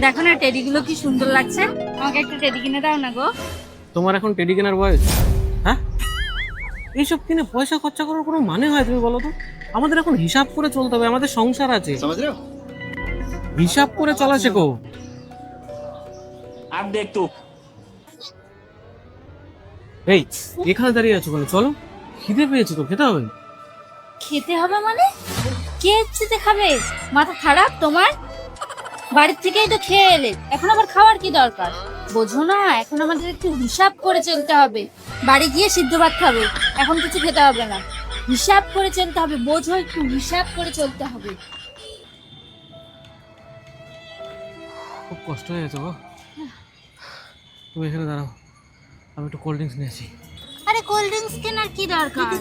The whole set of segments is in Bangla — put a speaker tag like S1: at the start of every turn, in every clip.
S1: দেখো না টেডিগুলো কি সুন্দর লাগছে, আমাকে একটা টেডি কিনে দাও না গো।
S2: তোমার এখন টেডি কেনার বয়স? হ্যাঁ, এইসব কিনে পয়সা খরচা করার কোনো মানে হয় তুমি বলো তো? আমাদের এখন হিসাব করে চলতে হবে, আমাদের সংসার আছে, হিসাব করে চলা শেখো।
S3: आप देख तू
S2: এই এখানে দাঁড়িয়ে আছো কেন? চলো, খিদে পেয়েছে তো, খেতে হবে।
S1: খেতে হবে মানে? কে এসেছে খাবে? মাথা খারাপ তোমার? বাড়ির থেকেই তো খেয়ে এলে, এখন আবার খাওয়ার কি দরকার? বোঝো না, এখন আমাদের একটু হিসাব করে চলতে হবে। বাড়ি গিয়ে সিদ্ধ ভাত খাবে, এখন কিছু খেতে হবে না। হিসাব করে চলতে হবে, বোঝো, একটু হিসাব করে চলতে হবে।
S2: খুব কষ্ট হয়ে গেছে গো। তুমি এখানে দাঁড়াও, আমি একটু কোল্ড ড্রিঙ্কস নিয়ে আসি।
S1: আরে কোল্ড ড্রিঙ্কস কেনার কি দরকার?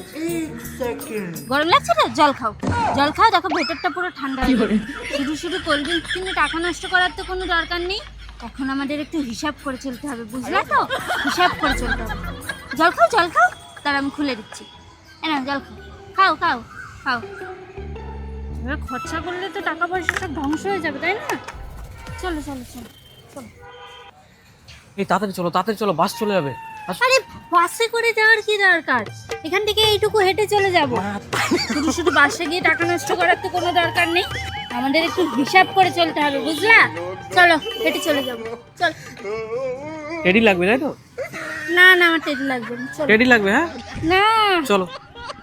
S1: গরম লাগছে না? জল খাও, জল খাও, দেখো ভেতরটা পুরো ঠান্ডা হয়ে যাবে। শুধু শুধু কোল্ড ড্রিঙ্কস কিনে টাকা নষ্ট করার তো কোনো দরকার নেই। এখন আমাদের একটু হিসাব করে চলতে হবে, বুঝলা তো? হিসাব করে চলতে হবে। জল খাও, জল খাও, তার আমি খুলে দিচ্ছি। না, জল খাও, খাও খাও খাও। এবার খরচা করলে তো টাকা পয়সা সব ধ্বংস হয়ে যাবে, তাই না? চলো চলো চলো চলো।
S2: এই তাড়াতাড়ি চলো, তাড়াতাড়ি চলো, বাস চলে যাবে।
S1: আরে বাসে করে যাওয়ার কি দরকার? এখান থেকে এইটুকু হেঁটে চলে যাব। শুধু শুধু বাসে গিয়ে টাকা নষ্ট করার তো কোনো দরকার নেই। আমাদের একটু হিসাব করে চলতে হবে, বুঝলা? চলো হেঁটে চলে যাব, চল।
S2: টেডি লাগবে তাই তো?
S1: না না, আমার টেডি লাগবে না, চলো।
S2: টেডি লাগবে? হ্যাঁ
S1: না,
S2: চলো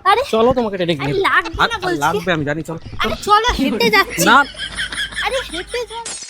S1: আরে
S2: চলো, তোমাকে টেডি কিনে
S1: আরে লাগবে না বলছি।
S2: লাগবে, আমি জানি, চলো।
S1: আরে চলো, হেঁটে যাচ্ছি।
S2: না,
S1: আরে হেঁটে যাচ্ছি।